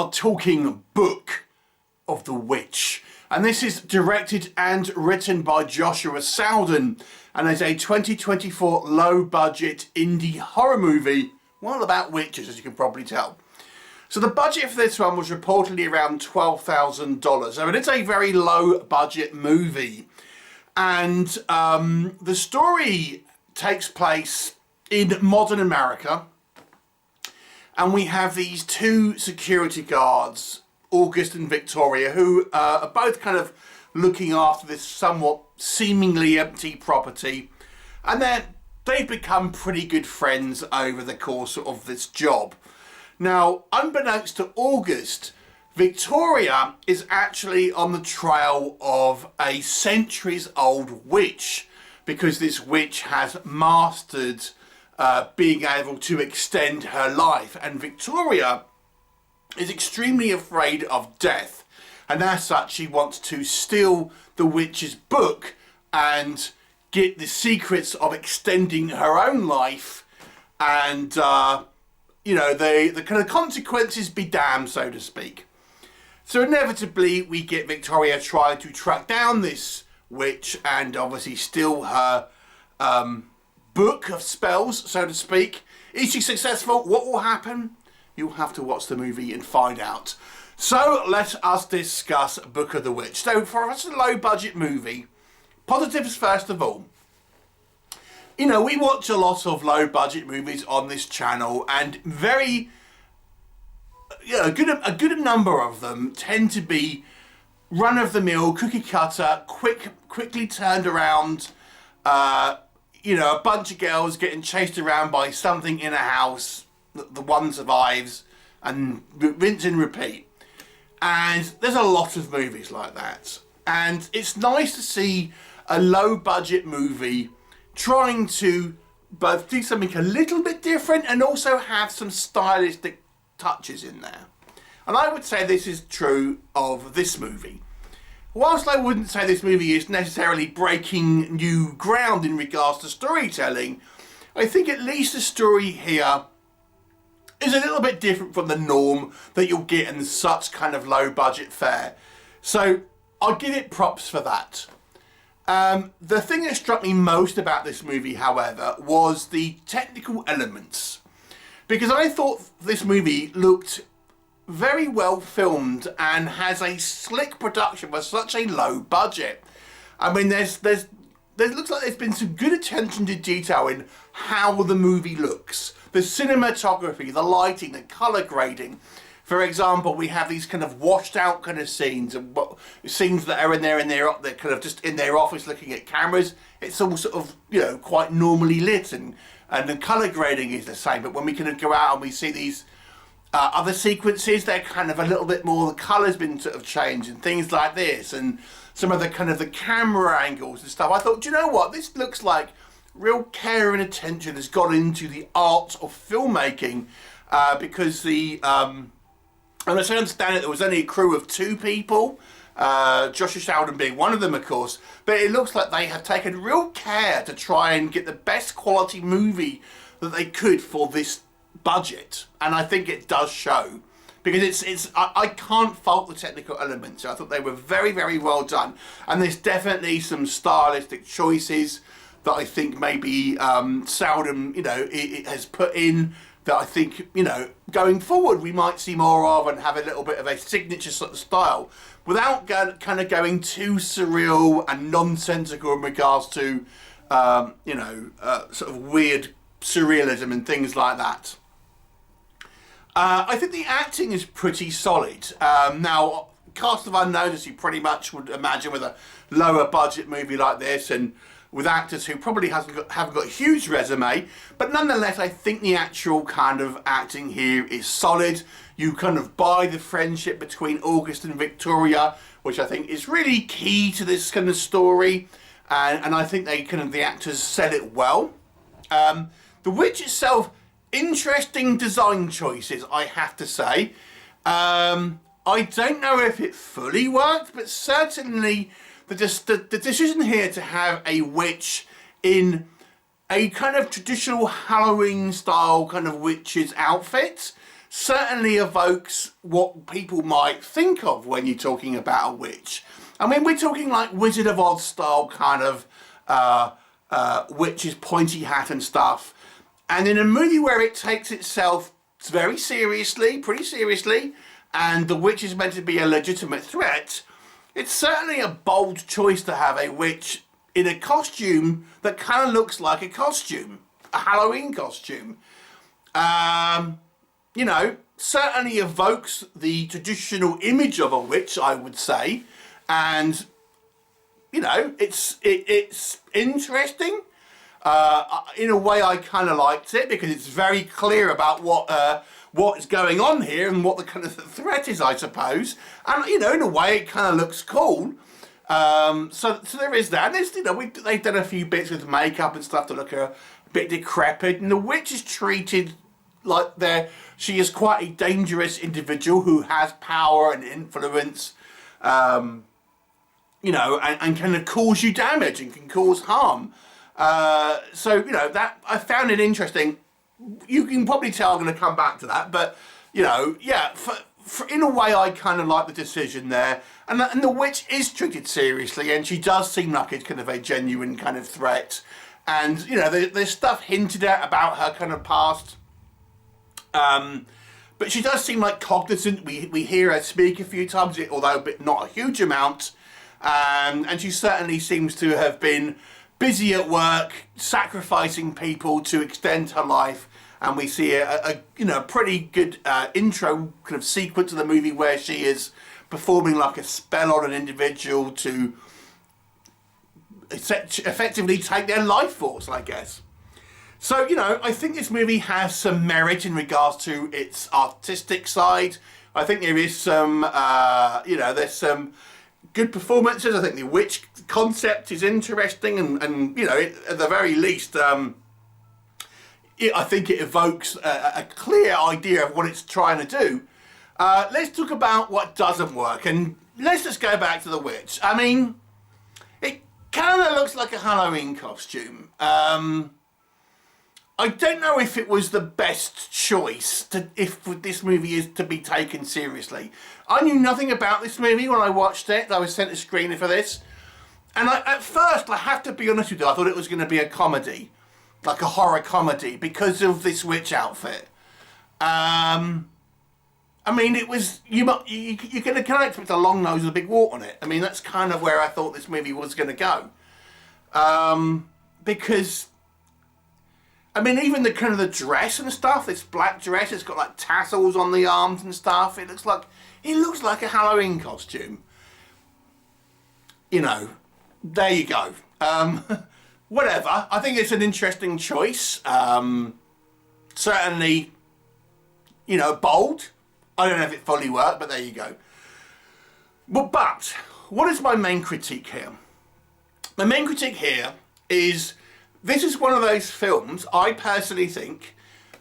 are talking Book of the Witch. And this is directed and written by Joshua Salden and is a 2024 low-budget indie horror movie, well, about witches, as you can probably tell. So the budget for this one was reportedly around $12,000. So it's a very low-budget movie. And the story takes place in modern America. And we have these two security guards, August and Victoria, who are both kind of looking after this somewhat seemingly empty property. And they've become pretty good friends over the course of this job. Now, unbeknownst to August, Victoria is actually on the trail of a centuries-old witch, because this witch has mastered being able to extend her life. And Victoria is extremely afraid of death, and as such she wants to steal the witch's book and get the secrets of extending her own life, and you know, the kind of consequences be damned, so to speak. So inevitably we get Victoria trying to track down this witch and obviously steal her book of spells, so to speak. Is she successful? What will happen? You'll have to watch the movie and find out. So let us discuss Book of the Witch. So for us, a low budget movie, positives first of all. You know, we watch a lot of low budget movies on this channel, and a good number of them tend to be run of the mill, cookie cutter, quickly turned around. You know, a bunch of girls getting chased around by something in a house. The one survives, and rinse and repeat. And there's a lot of movies like that. And it's nice to see a low budget movie trying to both do something a little bit different and also have some stylistic touches in there. And I would say this is true of this movie. Whilst I wouldn't say this movie is necessarily breaking new ground in regards to storytelling, I think at least the story here is a little bit different from the norm that you'll get in such kind of low budget fare. So I'll give it props for that. The thing that struck me most about this movie, however, was the technical elements. Because I thought this movie looked very well filmed and has a slick production for such a low budget. I mean, there looks like there's been some good attention to detail in how the movie looks. The cinematography, the lighting, the colour grading. For example, we have these kind of washed out kind of scenes, and scenes that are they're kind of just in their office looking at cameras. It's all sort of, you know, quite normally lit, and the colour grading is the same. But when we kind of go out and we see these other sequences, they're kind of a little bit more, the colour's been sort of changed and things like this, and some of the kind of the camera angles and stuff. I thought, do you know what? This looks like real care and attention has gone into the art of filmmaking, because and as I understand it, there was only a crew of 2 people, Joshua Salden being one of them, of course, but it looks like they have taken real care to try and get the best quality movie that they could for this budget, and I think it does show, because I can't fault the technical elements. I thought they were very, very well done, and there's definitely some stylistic choices that I think maybe Salden, you know, it has put in that I think, you know, going forward we might see more of and have a little bit of a signature sort of style without kind of going too surreal and nonsensical in regards to, you know, sort of weird surrealism and things like that. I think the acting is pretty solid. Now, cast of unknowns, as you pretty much would imagine with a lower budget movie like this, and with actors who probably haven't got a huge resume, but nonetheless I think the actual kind of acting here is solid. You kind of buy the friendship between August and Victoria, which I think is really key to this kind of story, and I think the actors sell it well. The witch itself, interesting design choices, I have to say. I don't know if it fully worked, but certainly the decision here to have a witch in a kind of traditional Halloween style kind of witch's outfit certainly evokes what people might think of when you're talking about a witch. I mean, we're talking like Wizard of Oz style kind of witch's pointy hat and stuff. And in a movie where it takes itself very seriously, pretty seriously, and the witch is meant to be a legitimate threat, it's certainly a bold choice to have a witch in a costume that kind of looks like a costume, a Halloween costume. You know, certainly evokes the traditional image of a witch, I would say, and you know, it's interesting. In a way, I kind of liked it because it's very clear about what's going on here and what the kind of threat is, I suppose. And you know, in a way, it kind of looks cool. So there is that. And there's, you know, they've done a few bits with makeup and stuff to look a bit decrepit, and the witch is treated like she is quite a dangerous individual who has power and influence, you know, and can cause you damage and can cause harm. So, you know, that I found it interesting. You can probably tell I'm going to come back to that, but, you know, yeah, in a way I kind of like the decision there. And the witch is treated seriously, and she does seem like it's kind of a genuine kind of threat. And, you know, there's stuff hinted at about her kind of past. But she does seem like cognizant. We hear her speak a few times, although not a huge amount. And she certainly seems to have been busy at work, sacrificing people to extend her life. And we see a you know, pretty good intro kind of sequence of the movie where she is performing like a spell on an individual to effectively take their life force, I guess. So, you know, I think this movie has some merit in regards to its artistic side. I think there is some, you know, there's some good performances. I think the witch concept is interesting, and you know, at the very least, I think it evokes a clear idea of what it's trying to do. Let's talk about what doesn't work, and let's just go back to the witch. I mean, it kind of looks like a Halloween costume. I don't know if it was the best choice if this movie is to be taken seriously. I knew nothing about this movie when I watched it. I was sent a screener for this. And at first, I have to be honest with you, I thought it was going to be a comedy. Like a horror comedy, because of this witch outfit. I mean, it was, you're going to connect with a long nose with a big wart on it. I mean, that's kind of where I thought this movie was going to go. Because, I mean, even the kind of the dress and stuff, this black dress, it's got like tassels on the arms and stuff. It looks like a Halloween costume. You know, there you go. Whatever. I think it's an interesting choice. Certainly, you know, bold. I don't know if it fully worked, but there you go. But what is my main critique here? My main critique here is, this is one of those films, I personally think,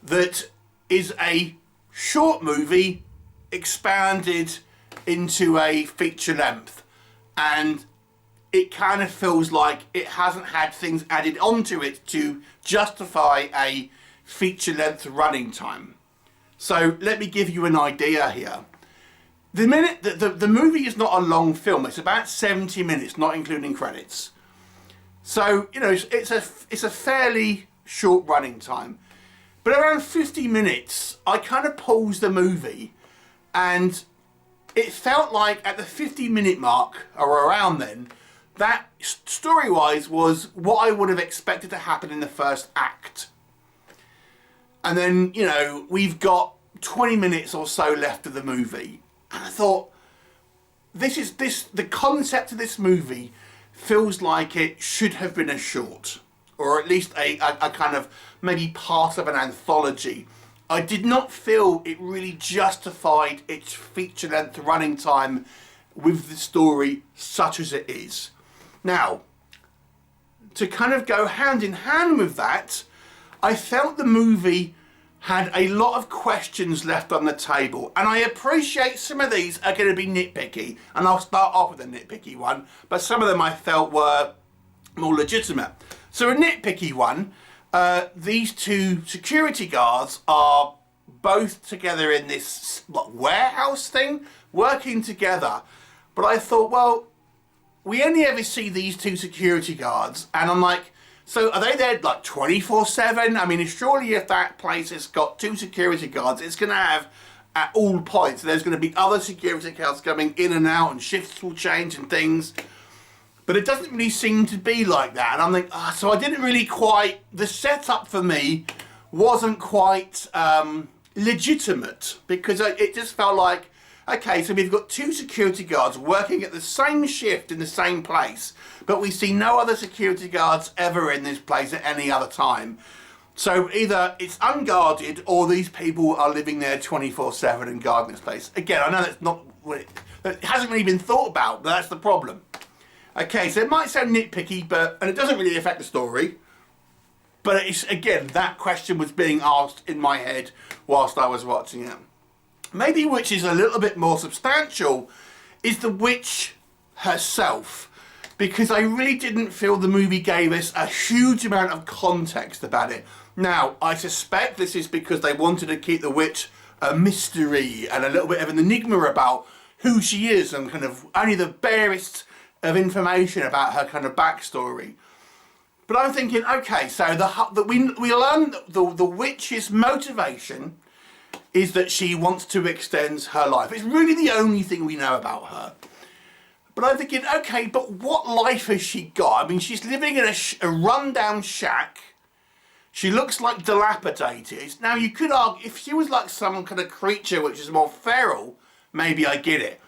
that is a short movie expanded into a feature length. And it kind of feels like it hasn't had things added onto it to justify a feature length running time. So let me give you an idea here. The movie is not a long film. It's about 70 minutes, not including credits. So, you know, it's a fairly short running time. But around 50 minutes, I kind of paused the movie, and it felt like at the 50-minute mark, or around then, that story-wise was what I would have expected to happen in the first act. And then, you know, we've got 20 minutes or so left of the movie. And I thought, the concept of this movie feels like it should have been a short, or at least a kind of maybe part of an anthology. I did not feel it really justified its feature length running time with the story such as it is. Now, to kind of go hand in hand with that, I felt the movie had a lot of questions left on the table, and I appreciate some of these are going to be nitpicky, and I'll start off with a nitpicky one, but some of them I felt were more legitimate. So a nitpicky one, these two security guards are both together in this warehouse thing, working together. But I thought, well, we only ever see these two security guards, and I'm like, so are they there like 24/7? I mean, surely if that place has got two security guards, it's going to have at all points, there's going to be other security guards coming in and out, and shifts will change and things. But it doesn't really seem to be like that. And I'm like, so I didn't really quite, the setup for me wasn't quite legitimate, because it just felt like, okay, so we've got two security guards working at the same shift in the same place, but we see no other security guards ever in this place at any other time. So either it's unguarded, or these people are living there 24/7 and guarding this place. Again, I know that's not, it hasn't really been thought about, but that's the problem. Okay, so it might sound nitpicky, and it doesn't really affect the story, but it's, again, that question was being asked in my head whilst I was watching it. Maybe which is a little bit more substantial is the witch herself, because I really didn't feel the movie gave us a huge amount of context about it. Now, I suspect this is because they wanted to keep the witch a mystery and a little bit of an enigma about who she is, and kind of only the barest of information about her kind of backstory. But I'm thinking, okay, so we learn that the witch's motivation is that she wants to extend her life. It's really the only thing we know about her. But I'm thinking, okay, but what life has she got? I mean, she's living in a rundown shack. She looks like dilapidated. Now, you could argue, if she was like some kind of creature which is more feral, maybe I get it.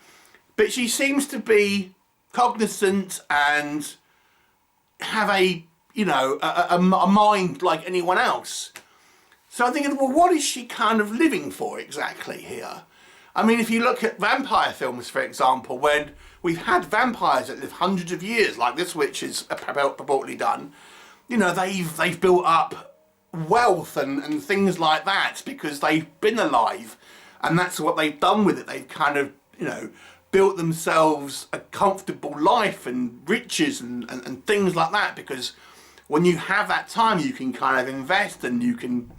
But she seems to be cognizant and have a mind like anyone else. So I'm thinking, well, what is she kind of living for exactly here? I mean, if you look at vampire films, for example, when we've had vampires that live hundreds of years, like this witch is purportedly done, you know, they've built up wealth and things like that because they've been alive, and that's what they've done with it. They've kind of, you know, built themselves a comfortable life and riches and things like that, because when you have that time, you can kind of invest, and you can,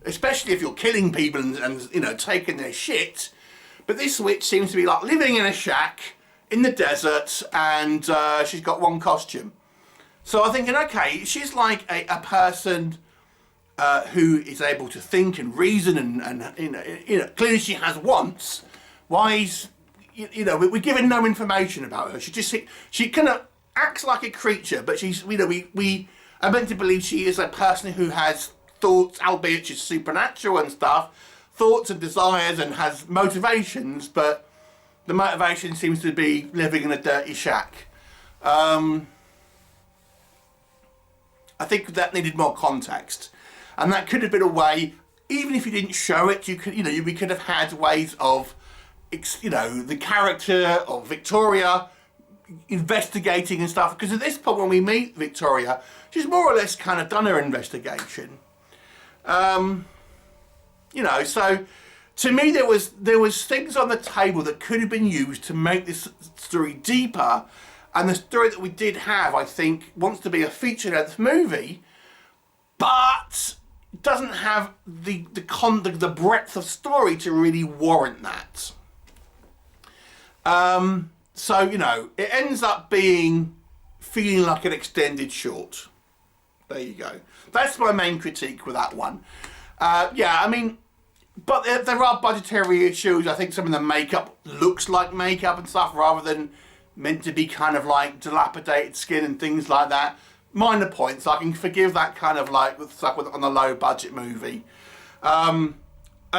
especially if you're killing people and you know, taking their shit. But this witch seems to be like living in a shack in the desert, and she's got one costume. So I'm thinking, okay, she's like a person who is able to think and reason, and you know, clearly she has wants. Why is, you know, we're given no information about her. She kind of acts like a creature, but she's, you know, we are meant to believe she is a person who has thoughts, albeit she's supernatural and stuff, thoughts and desires, and has motivations, but the motivation seems to be living in a dirty shack. I think that needed more context, and that could have been a way, even if you didn't show it, you could, you know, we could have had ways of, you know, the character of Victoria investigating and stuff, because at this point when we meet Victoria, she's more or less kind of done her investigation. You know, so to me there was things on the table that could have been used to make this story deeper, and the story that we did have, I think, wants to be a feature-length movie, but doesn't have the breadth of story to really warrant that. So, you know, it ends up feeling like an extended short. There you go. That's my main critique with that one. Yeah, I mean, but there are budgetary issues. I think some of the makeup looks like makeup and stuff, rather than meant to be kind of like dilapidated skin and things like that. Minor points. I can forgive that kind of like stuff on a low budget movie. I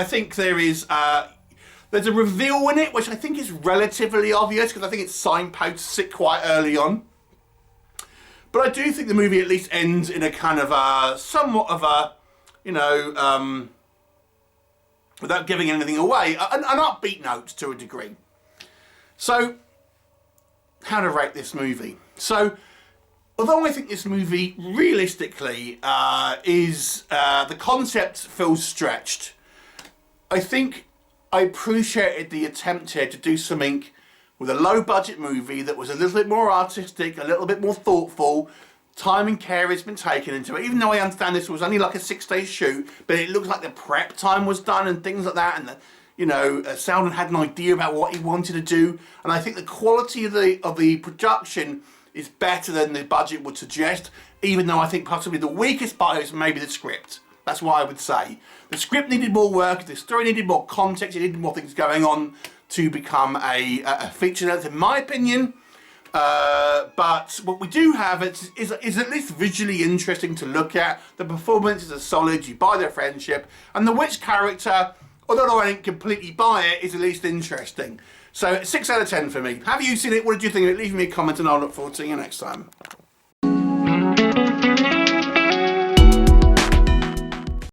think there's a reveal in it, which I think is relatively obvious, because I think it's signposted it quite early on. But I do think the movie at least ends in a kind of somewhat of a, you know, without giving anything away, an upbeat note to a degree. So, how to rate this movie? So, although I think this movie realistically the concept feels stretched, I think I appreciated the attempt here to do something with a low budget movie that was a little bit more artistic, a little bit more thoughtful, time and care has been taken into it. Even though I understand this was only like a 6-day shoot, but it looks like the prep time was done and things like that, and Selden had an idea about what he wanted to do, and I think the quality of the production is better than the budget would suggest, even though I think possibly the weakest part is maybe the script. That's what I would say. The script needed more work, the story needed more context, it needed more things going on to become a feature length, in my opinion. But what we do have is at least visually interesting to look at. The performances are solid, you buy their friendship, and the witch character, although I didn't completely buy it, is at least interesting. So 6 out of 10 for me. Have you seen it? What did you think of it? Leave me a comment and I'll look forward to seeing you next time.